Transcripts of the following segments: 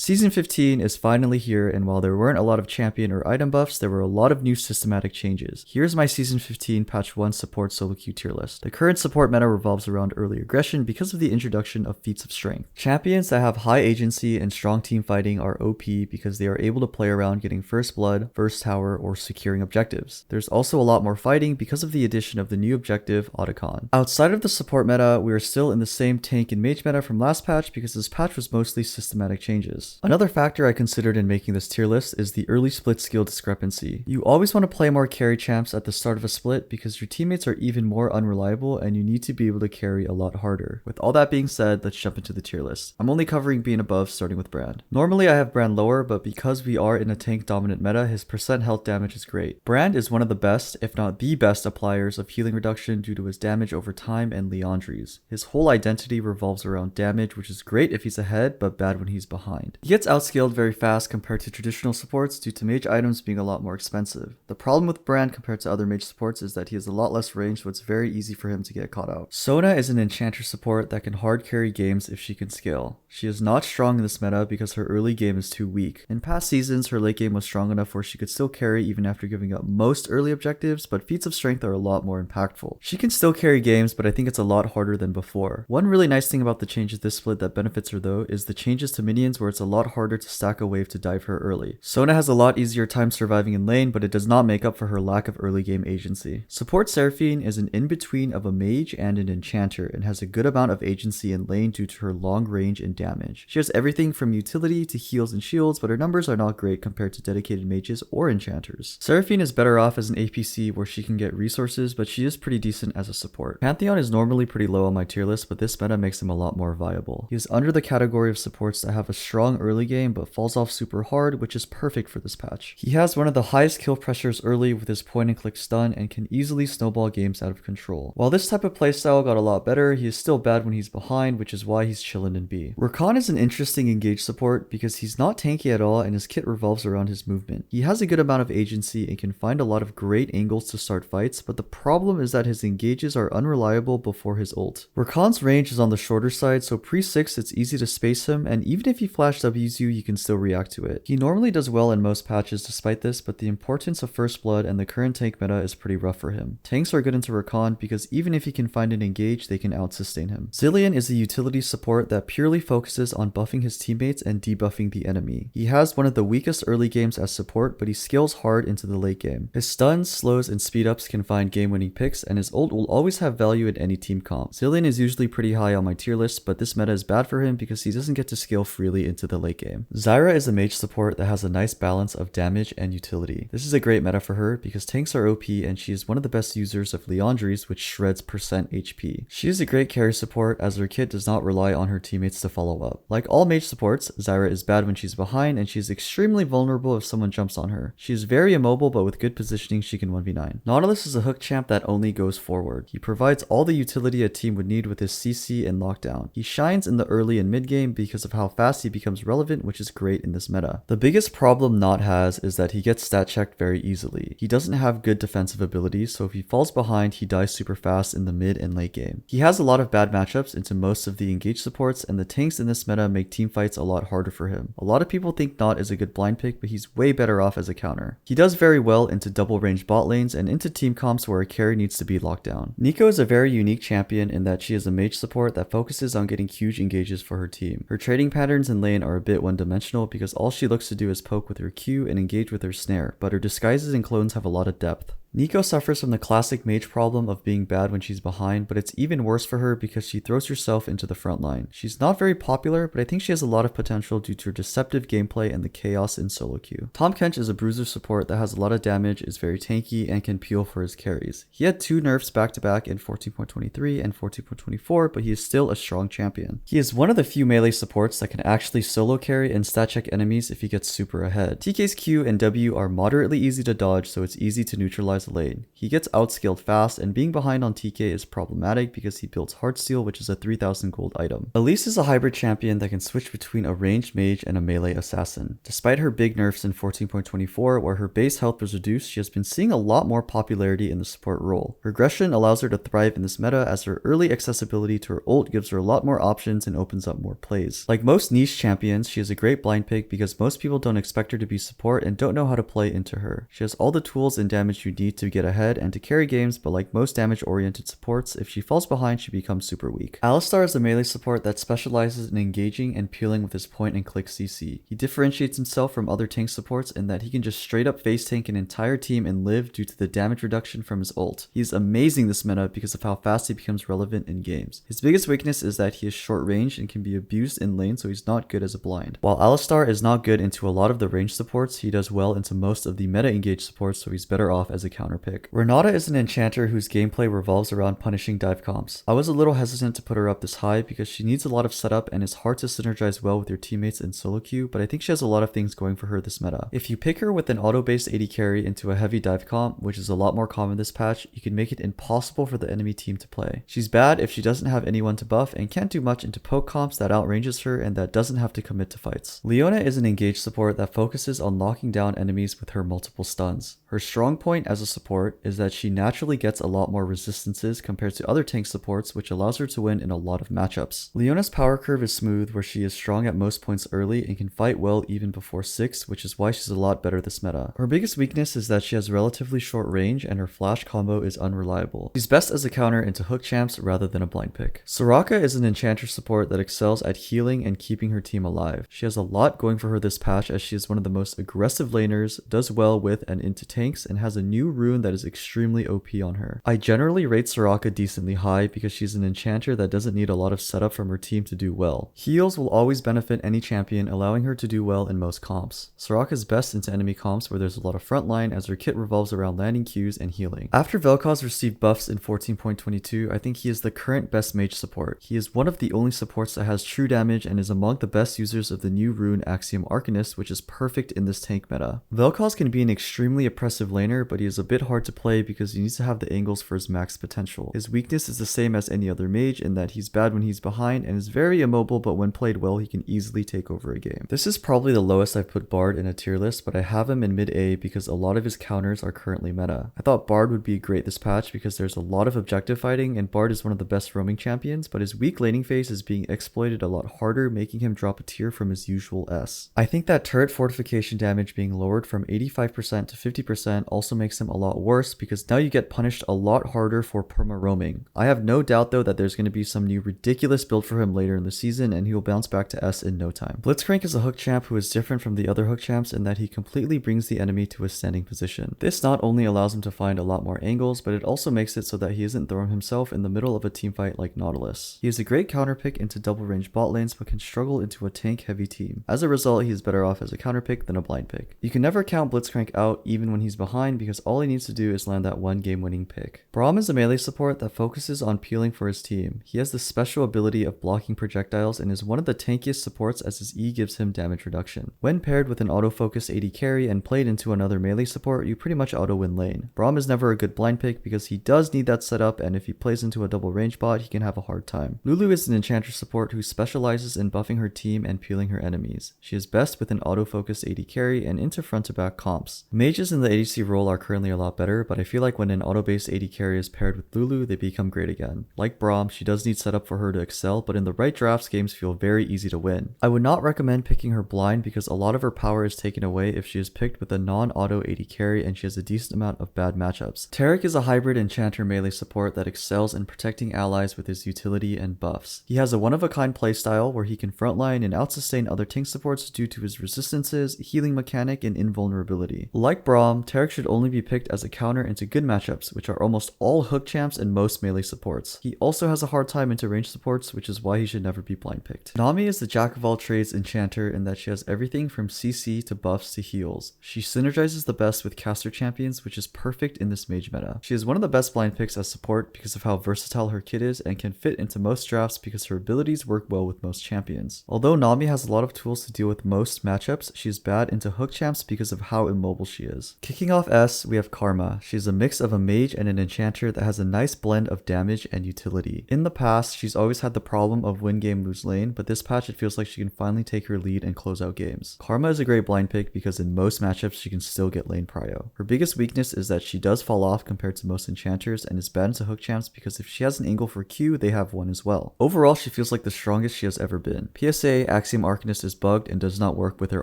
Season 15 is finally here, and while there weren't a lot of champion or item buffs, there were a lot of new systematic changes. Here's my Season 15 Patch 1 support solo queue tier list. The current support meta revolves around early aggression because of the introduction of feats of strength. Champions that have high agency and strong team fighting are OP because they are able to play around getting first blood, first tower, or securing objectives. There's also a lot more fighting because of the addition of the new objective, Otacon. Outside of the support meta, we are still in the same tank and mage meta from last patch because this patch was mostly systematic changes. Another factor I considered in making this tier list is the early split skill discrepancy. You always want to play more carry champs at the start of a split because your teammates are even more unreliable and you need to be able to carry a lot harder. With all that being said, let's jump into the tier list. I'm only covering B and above, starting with Brand. Normally I have Brand lower, but because we are in a tank dominant meta, his percent health damage is great. Brand is one of the best, if not the best, appliers of healing reduction due to his damage over time and Leandries. His whole identity revolves around damage, which is great if he's ahead, but bad when he's behind. He gets outscaled very fast compared to traditional supports due to mage items being a lot more expensive. The problem with Brand compared to other mage supports is that he has a lot less range, so it's very easy for him to get caught out. Sona is an enchanter support that can hard carry games if she can scale. She is not strong in this meta because her early game is too weak. In past seasons, her late game was strong enough where she could still carry even after giving up most early objectives, but feats of strength are a lot more impactful. She can still carry games, but I think it's a lot harder than before. One really nice thing about the changes this split that benefits her though is the changes to minions where it's a lot harder to stack a wave to dive her early. Sona has a lot easier time surviving in lane, but it does not make up for her lack of early game agency. Support Seraphine is an in-between of a mage and an enchanter and has a good amount of agency in lane due to her long range and damage. She has everything from utility to heals and shields, but her numbers are not great compared to dedicated mages or enchanters. Seraphine is better off as an APC where she can get resources, but she is pretty decent as a support. Pantheon is normally pretty low on my tier list, but this meta makes him a lot more viable. He is under the category of supports that have a strong early game but falls off super hard, which is perfect for this patch. He has one of the highest kill pressures early with his point and click stun and can easily snowball games out of control. While this type of playstyle got a lot better, he is still bad when he's behind, which is why he's chillin' in B. Rakan is an interesting engage support because he's not tanky at all and his kit revolves around his movement. He has a good amount of agency and can find a lot of great angles to start fights, but the problem is that his engages are unreliable before his ult. Rakan's range is on the shorter side, so pre-6 it's easy to space him, and even if he flash Ws you can still react to it. He normally does well in most patches despite this, but the importance of first blood and the current tank meta is pretty rough for him. Tanks are good into Rakan because even if he can find an engage, they can out-sustain him. Zilean is a utility support that purely focuses on buffing his teammates and debuffing the enemy. He has one of the weakest early games as support, but he scales hard into the late game. His stuns, slows, and speed-ups can find game-winning picks, and his ult will always have value in any team comp. Zilean is usually pretty high on my tier list, but this meta is bad for him because he doesn't get to scale freely into the late game. Zyra is a mage support that has a nice balance of damage and utility. This is a great meta for her because tanks are OP and she is one of the best users of Leandries, which shreds percent HP. She is a great carry support as her kit does not rely on her teammates to follow up. Like all mage supports, Zyra is bad when she's behind and she is extremely vulnerable if someone jumps on her. She is very immobile, but with good positioning she can 1v9. Nautilus is a hook champ that only goes forward. He provides all the utility a team would need with his CC and lockdown. He shines in the early and mid game because of how fast he becomes relevant, which is great in this meta. The biggest problem Naut has is that he gets stat checked very easily. He doesn't have good defensive abilities, so if he falls behind, he dies super fast in the mid and late game. He has a lot of bad matchups into most of the engage supports, and the tanks in this meta make teamfights a lot harder for him. A lot of people think Naut is a good blind pick, but he's way better off as a counter. He does very well into double range bot lanes and into team comps where a carry needs to be locked down. Neeko is a very unique champion in that she is a mage support that focuses on getting huge engages for her team. Her trading patterns in lane are a bit one-dimensional because all she looks to do is poke with her Q and engage with her snare, but her disguises and clones have a lot of depth. Neeko suffers from the classic mage problem of being bad when she's behind, but it's even worse for her because she throws herself into the front line. She's not very popular, but I think she has a lot of potential due to her deceptive gameplay and the chaos in solo queue. Tahm Kench is a bruiser support that has a lot of damage, is very tanky, and can peel for his carries. He had 2 nerfs back-to-back in 14.23 and 14.24, but he is still a strong champion. He is one of the few melee supports that can actually solo carry and stat check enemies if he gets super ahead. TK's Q and W are moderately easy to dodge, so it's easy to neutralize as a lane. He gets outscaled fast, and being behind on TK is problematic because he builds Heartsteel, which is a 3000 gold item. Elise is a hybrid champion that can switch between a ranged mage and a melee assassin. Despite her big nerfs in 14.24, where her base health was reduced, she has been seeing a lot more popularity in the support role. Regression allows her to thrive in this meta as her early accessibility to her ult gives her a lot more options and opens up more plays. Like most niche champions, she is a great blind pick because most people don't expect her to be support and don't know how to play into her. She has all the tools and damage you need to get ahead and to carry games, but like most damage-oriented supports, if she falls behind, she becomes super weak. Alistar is a melee support that specializes in engaging and peeling with his point and click CC. He differentiates himself from other tank supports in that he can just straight up face tank an entire team and live due to the damage reduction from his ult. He is amazing this meta because of how fast he becomes relevant in games. His biggest weakness is that he is short range and can be abused in lane, so he's not good as a blind. While Alistar is not good into a lot of the range supports, he does well into most of the meta engaged supports, so he's better off as a counter pick. Renata is an enchanter whose gameplay revolves around punishing dive comps. I was a little hesitant to put her up this high because she needs a lot of setup and is hard to synergize well with your teammates in solo queue, but I think she has a lot of things going for her this meta. If you pick her with an auto-based AD carry into a heavy dive comp, which is a lot more common this patch, you can make it impossible for the enemy team to play. She's bad if she doesn't have anyone to buff and can't do much into poke comps that outranges her and that doesn't have to commit to fights. Leona is an engaged support that focuses on locking down enemies with her multiple stuns. Her strong point as a support is that she naturally gets a lot more resistances compared to other tank supports, which allows her to win in a lot of matchups. Leona's power curve is smooth, where she is strong at most points early and can fight well even before 6, which is why she's a lot better this meta. Her biggest weakness is that she has relatively short range and her flash combo is unreliable. She's best as a counter into hook champs rather than a blind pick. Soraka is an enchanter support that excels at healing and keeping her team alive. She has a lot going for her this patch as she is one of the most aggressive laners, does well with and into tanks, and has a new rune that is extremely OP on her. I generally rate Soraka decently high because she's an enchanter that doesn't need a lot of setup from her team to do well. Heals will always benefit any champion, allowing her to do well in most comps. Soraka is best into enemy comps where there's a lot of frontline as her kit revolves around landing Qs and healing. After Velkoz received buffs in 14.22, I think he is the current best mage support. He is one of the only supports that has true damage and is among the best users of the new rune Axiom Arcanist, which is perfect in this tank meta. Velkoz can be an extremely oppressive laner, but he is a bit hard to play because he needs to have the angles for his max potential. His weakness is the same as any other mage in that he's bad when he's behind and is very immobile, but when played well he can easily take over a game. This is probably the lowest I've put Bard in a tier list, but I have him in mid A because a lot of his counters are currently meta. I thought Bard would be great this patch because there's a lot of objective fighting and Bard is one of the best roaming champions, but his weak laning phase is being exploited a lot harder, making him drop a tier from his usual S. I think that turret fortification damage being lowered from 85% to 50% also makes him a lot worse because now you get punished a lot harder for perma roaming. I have no doubt though that there's going to be some new ridiculous build for him later in the season and he will bounce back to S in no time. Blitzcrank is a hook champ who is different from the other hook champs in that he completely brings the enemy to a standing position. This not only allows him to find a lot more angles, but it also makes it so that he isn't throwing himself in the middle of a teamfight like Nautilus. He is a great counter pick into double range bot lanes but can struggle into a tank heavy team. As a result, he is better off as a counter pick than a blind pick. You can never count Blitzcrank out even when he's behind because all he needs to do is land that one game winning pick. Braum is a melee support that focuses on peeling for his team. He has the special ability of blocking projectiles and is one of the tankiest supports as his E gives him damage reduction. When paired with an auto-focus AD carry and played into another melee support, you pretty much auto-win lane. Braum is never a good blind pick because he does need that setup, and if he plays into a double range bot, he can have a hard time. Lulu is an enchanter support who specializes in buffing her team and peeling her enemies. She is best with an auto-focus AD carry and into front-to-back comps. Mages in the ADC role are currently a lot better, but I feel like when an auto-based AD carry is paired with Lulu, they become great again. Like Braum, she does need setup for her to excel, but in the right drafts, games feel very easy to win. I would not recommend picking her blind because a lot of her power is taken away if she is picked with a non-auto AD carry and she has a decent amount of bad matchups. Taric is a hybrid enchanter melee support that excels in protecting allies with his utility and buffs. He has a one-of-a-kind playstyle where he can frontline and outsustain other tank supports due to his resistances, healing mechanic, and invulnerability. Like Braum, Taric should only be picked as a counter into good matchups, which are almost all hook champs and most melee supports. He also has a hard time into range supports, which is why he should never be blind picked. Nami is the jack of all trades enchanter in that she has everything from CC to buffs to heals. She synergizes the best with caster champions, which is perfect in this mage meta. She is one of the best blind picks as support because of how versatile her kit is and can fit into most drafts because her abilities work well with most champions. Although Nami has a lot of tools to deal with most matchups, she is bad into hook champs because of how immobile she is. Kicking off S, we have Karma. She's a mix of a mage and an enchanter that has a nice blend of damage and utility. In the past, she's always had the problem of win game lose lane, but this patch it feels like she can finally take her lead and close out games. Karma is a great blind pick because in most matchups she can still get lane prio. Her biggest weakness is that she does fall off compared to most enchanters and is bad into hook champs because if she has an angle for Q, they have one as well. Overall, she feels like the strongest she has ever been. PSA, Axiom Arcanist is bugged and does not work with her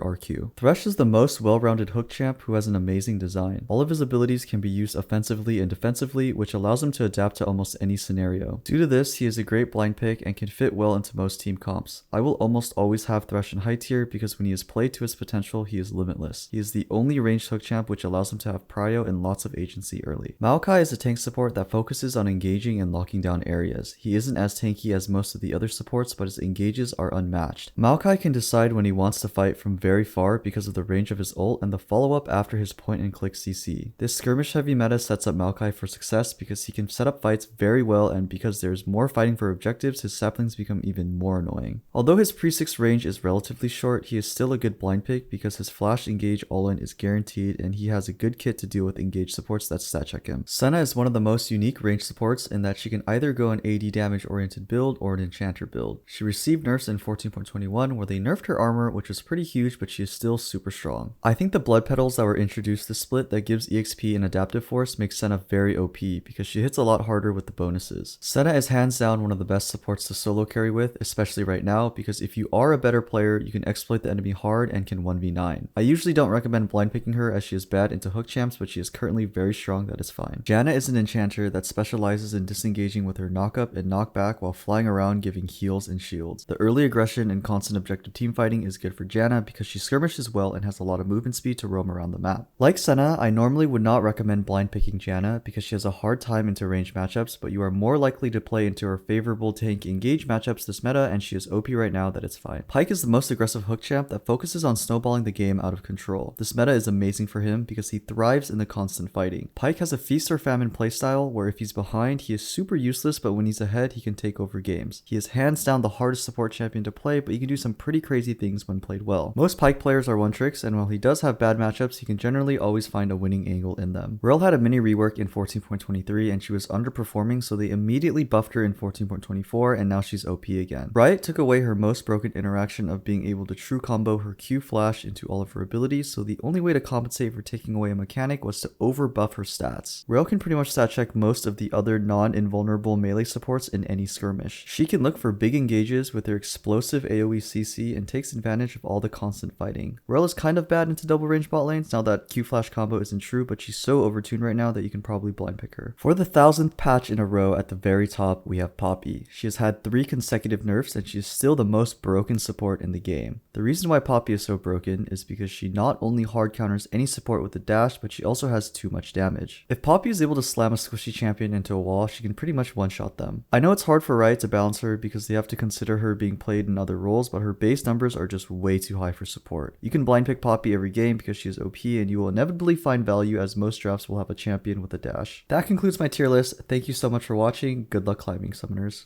RQ. Thresh is the most well-rounded hook champ who has an amazing design. All of his abilities can be used offensively and defensively, which allows him to adapt to almost any scenario. Due to this, he is a great blind pick and can fit well into most team comps. I will almost always have Thresh in high tier because when he is played to his potential, he is limitless. He is the only ranged hook champ which allows him to have prio and lots of agency early. Maokai is a tank support that focuses on engaging and locking down areas. He isn't as tanky as most of the other supports, but his engages are unmatched. Maokai can decide when he wants to fight from very far because of the range of his ult and the follow-up after his point and click CC. This skirmish heavy meta sets up Maokai for success because he can set up fights very well, and because there's more fighting for objectives, his saplings become even more annoying. Although his pre-6 range is relatively short, he is still a good blind pick because his flash engage all-in is guaranteed and he has a good kit to deal with engage supports that stat check him. Senna is one of the most unique range supports in that she can either go an AD damage oriented build or an enchanter build. She received nerfs in 14.21 where they nerfed her armor, which was pretty huge, but she is still super strong. I think the blood petals that were introduced this split that gives EXP and adaptive force makes Senna very OP because she hits a lot harder with the bonuses. Senna is hands down one of the best supports to solo carry with, especially right now, because if you are a better player, you can exploit the enemy hard and can 1v9. I usually don't recommend blind picking her as she is bad into hook champs, but she is currently very strong, that is fine. Janna is an enchanter that specializes in disengaging with her knockup and knockback while flying around giving heals and shields. The early aggression and constant objective teamfighting is good for Janna because she skirmishes well and has a lot of movement speed to roam around the map. Like Senna, I normally would not recommend blind picking Janna because she has a hard time into range matchups, but you are more likely to play into her favorable tank engage matchups this meta, and she is OP right now, that it's fine. Pyke is the most aggressive hook champ that focuses on snowballing the game out of control. This meta is amazing for him because he thrives in the constant fighting. Pyke has a feast or famine playstyle where if he's behind, he is super useless, but when he's ahead, he can take over games. He is hands down the hardest support champion to play, but he can do some pretty crazy things when played well. Most Pyke players are one tricks, and while he does have bad matchups, he can generally always find a winning angle in them. Rell had a mini rework in 14.23 and she was underperforming, so they immediately buffed her in 14.24 and now she's OP again. Riot took away her most broken interaction of being able to true combo her Q flash into all of her abilities, so the only way to compensate for taking away a mechanic was to over buff her stats. Rell can pretty much stat check most of the other non-invulnerable melee supports in any skirmish. She can look for big engages with her explosive AoE CC and takes advantage of all the constant fighting. Rell is kind of bad into double range bot lanes now that Q flash combo isn't true, but she's so overtuned right now that you can probably blind pick her. For the 1000th patch in a row at the very top, we have Poppy. She has had 3 consecutive nerfs and she is still the most broken support in the game. The reason why Poppy is so broken is because she not only hard counters any support with the dash, but she also has too much damage. If Poppy is able to slam a squishy champion into a wall, she can pretty much one-shot them. I know it's hard for Riot to balance her because they have to consider her being played in other roles, but her base numbers are just way too high for support. You can blind pick Poppy every game because she is OP and you will inevitably find value as most drafts will have a champion with a dash. That concludes my tier list. Thank you so much for watching. Good luck climbing, summoners.